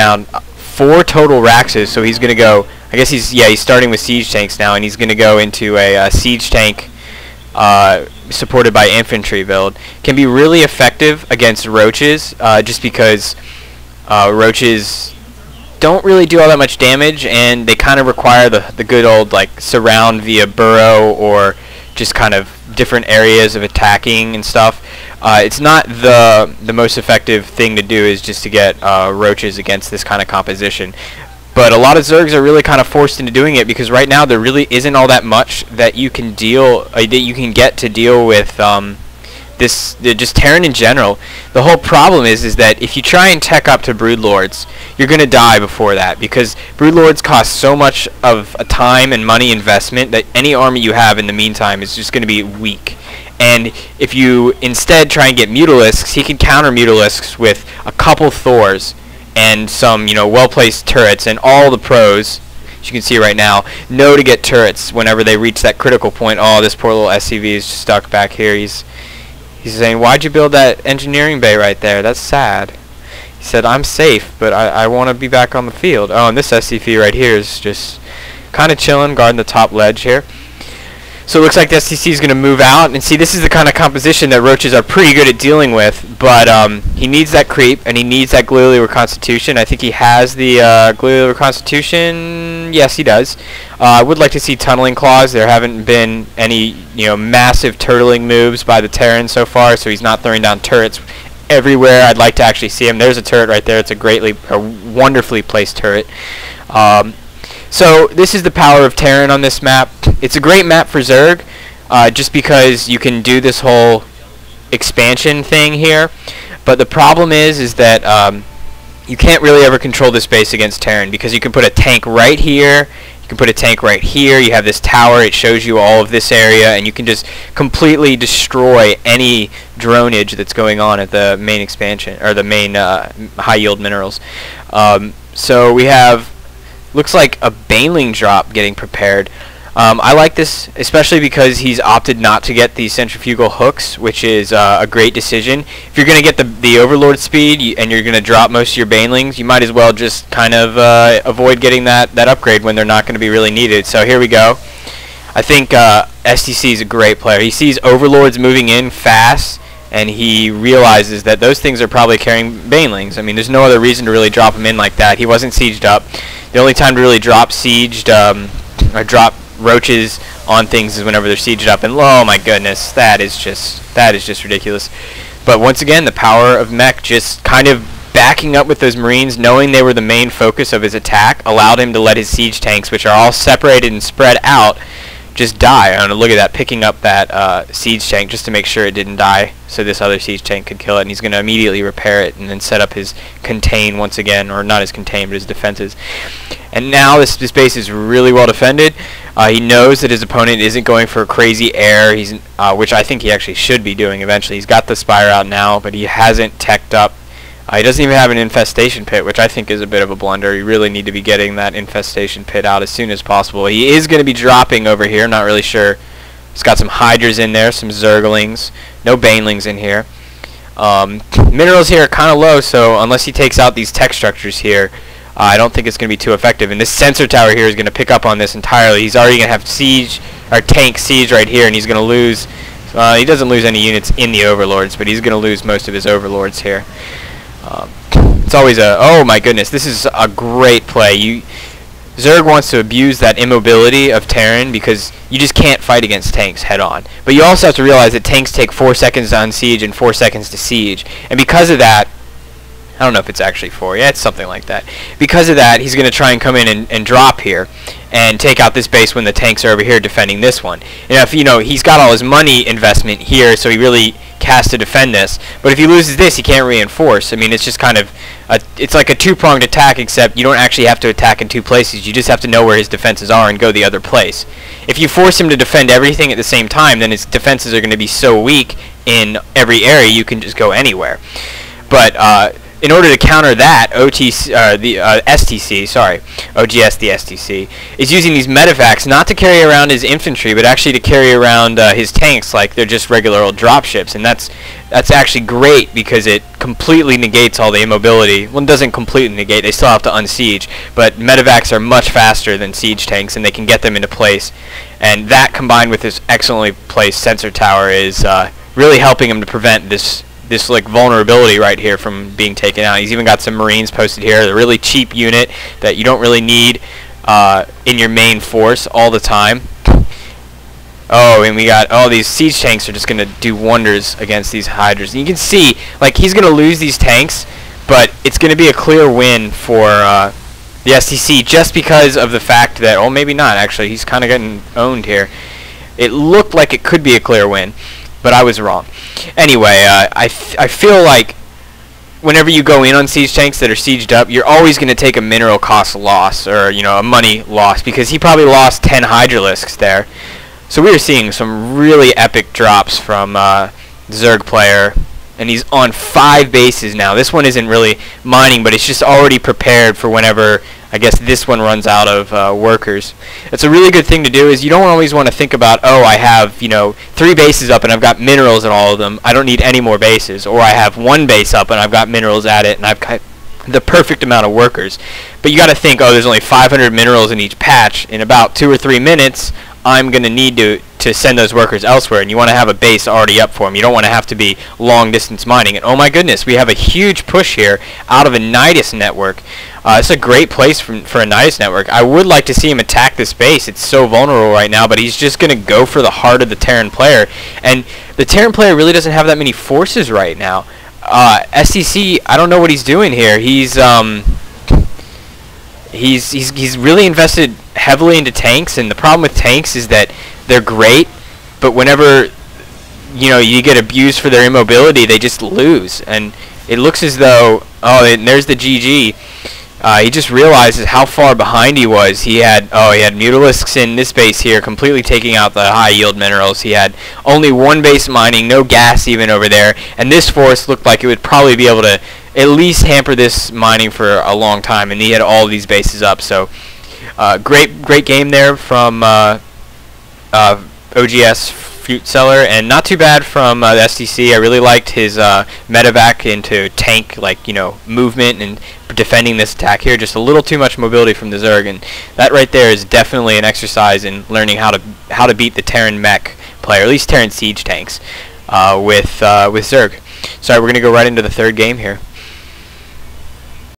down 4 total Raxes, so he's going to go, I guess he's starting with siege tanks now, and he's going to go into a siege tank supported by infantry build. Can be really effective against roaches, just because roaches don't really do all that much damage, and they kind of require the good old like surround via burrow or just kind of different areas of attacking and stuff. It's not the most effective thing to do is just to get roaches against this kind of composition. But a lot of Zergs are really kind of forced into doing it because right now there really isn't all that much that you can get to deal with just Terran in general. The whole problem is that if you try and tech up to Broodlords, you're going to die before that, because Broodlords cost so much of a time and money investment that any army you have in the meantime is just going to be weak. And if you instead try and get Mutalisks, he can counter Mutalisks with a couple Thors and some, well-placed turrets, and all the pros, as you can see right now, know to get turrets whenever they reach that critical point. Oh, this poor little SCV is stuck back here. He's saying, why'd you build that engineering bay right there? That's sad. He said, I'm safe, but I want to be back on the field. Oh, and this SCV right here is just kind of chilling, guarding the top ledge here. So it looks like the STC is going to move out. And see, this is the kind of composition that roaches are pretty good at dealing with. But he needs that creep, and he needs that Gluealy Reconstitution. I think he has the Gluealy Reconstitution. Yes, he does. I would like to see Tunneling Claws. There haven't been any massive turtling moves by the Terran so far, so he's not throwing down turrets everywhere. I'd like to actually see him. There's a turret right there. It's a wonderfully placed turret. So this is the power of Terran on this map. It's a great map for Zerg, just because you can do this whole expansion thing here. But the problem is that you can't really ever control this base against Terran, because you can put a tank right here, you can put a tank right here, you have this tower, it shows you all of this area, and you can just completely destroy any dronage that's going on at the main expansion, or the main high yield minerals. So we have, looks like a Baneling drop getting prepared. I like this especially because he's opted not to get these centrifugal hooks, which is a great decision. If you're going to get the Overlord speed and you're going to drop most of your Banelings, you might as well just kind of avoid getting that upgrade when they're not going to be really needed. So here we go. I think STC is a great player. He sees Overlords moving in fast, and he realizes that those things are probably carrying Banelings. I mean, there's no other reason to really drop him in like that. He wasn't sieged up. The only time to really drop sieged or drop roaches on things is whenever they're sieged up, and oh my goodness, that is just ridiculous. But once again, the power of Mech just kind of backing up with those Marines, knowing they were the main focus of his attack, allowed him to let his siege tanks, which are all separated and spread out, just die. I don't know, look at that, picking up that siege tank just to make sure it didn't die, so this other siege tank could kill it, and he's going to immediately repair it and then set up his contain once again, or not his contain, but his defenses. And now this base is really well defended. He knows that his opponent isn't going for a crazy air, which I think he actually should be doing eventually. He's got the Spire out now, but he hasn't teched up. He doesn't even have an infestation pit, which I think is a bit of a blunder. You really need to be getting that infestation pit out as soon as possible. He is going to be dropping over here, not really sure. He's got some Hydras in there, some Zerglings, no Banelings in here. Minerals here are kind of low, so unless he takes out these tech structures here, I don't think it's going to be too effective. And this sensor tower here is going to pick up on this entirely. He's already going to have siege, or tank siege right here, and he's going to lose. He doesn't lose any units in the Overlords, but he's going to lose most of his Overlords here. It's always oh my goodness, this is a great play. Zerg wants to abuse that immobility of Terran because you just can't fight against tanks head on. But you also have to realize that tanks take 4 seconds to unsiege and 4 seconds to siege. And because of that, I don't know if it's actually 4. Yeah, it's something like that. Because of that, he's going to try and come in and drop here and take out this base when the tanks are over here defending this one. And if he's got all his money investment here, so he really has to defend this. But if he loses this, he can't reinforce. I mean, it's just kind of it's like a two-pronged attack, except you don't actually have to attack in 2 places. You just have to know where his defenses are and go the other place. If you force him to defend everything at the same time, then his defenses are going to be so weak in every area you can just go anywhere. But in order to counter that, STC, sorry, OGSTheSTC, is using these medevacs not to carry around his infantry, but actually to carry around his tanks like they're just regular old dropships, and that's actually great because it completely negates all the immobility. Well, it doesn't completely negate; they still have to unsiege, but medevacs are much faster than siege tanks, and they can get them into place. And that, combined with this excellently placed sensor tower, is really helping him to prevent this like vulnerability right here from being taken out. He's even got some Marines posted here. They're a really cheap unit that you don't really need in your main force all the time. Oh, and we got these siege tanks are just going to do wonders against these Hydras. And you can see, like, he's going to lose these tanks, but it's going to be a clear win for the STC just because of the fact that, oh, maybe not, actually. He's kind of getting owned here. It looked like it could be a clear win, but I was wrong. Anyway, I feel like whenever you go in on siege tanks that are sieged up, you're always going to take a mineral cost loss, or, you know, a money loss, because he probably lost 10 Hydralisks there. So we are seeing some really epic drops from Zerg player, and he's on 5 bases now. This one isn't really mining, but it's just already prepared for whenever, I guess, this one runs out of workers. It's a really good thing to do. Is you don't always want to think about, oh, I have, you know, 3 bases up and I've got minerals in all of them. I don't need any more bases. Or I have 1 base up and I've got minerals at it and I've got the perfect amount of workers. But you got to think, oh, there's only 500 minerals in each patch. In about 2 or 3 minutes, I'm going to need to send those workers elsewhere, and you want to have a base already up for them. You don't want to have to be long-distance mining. And oh my goodness, we have a huge push here out of a Nidus network. It's a great place for a Nidus network. I would like to see him attack this base. It's so vulnerable right now, but he's just going to go for the heart of the Terran player. And the Terran player really doesn't have that many forces right now. STC, I don't know what he's doing here. He's really invested heavily into tanks, and the problem with tanks is that they're great, but whenever, you know, you get abused for their immobility, they just lose. And it looks as though, oh, and there's the GG. He just realizes how far behind he was. He had Mutalisks in this base here, completely taking out the high yield minerals. He had only 1 base mining, no gas even over there, and this force looked like it would probably be able to at least hamper this mining for a long time, and he had all these bases up. So great game there from OGSFruitSeller, and not too bad from the STC. I really liked his medevac into tank, like, you know, movement and defending this attack here. Just a little too much mobility from the Zerg, and that right there is definitely an exercise in learning how to beat the Terran mech player, at least Terran siege tanks, with Zerg. So we're going to go right into the 3rd game here.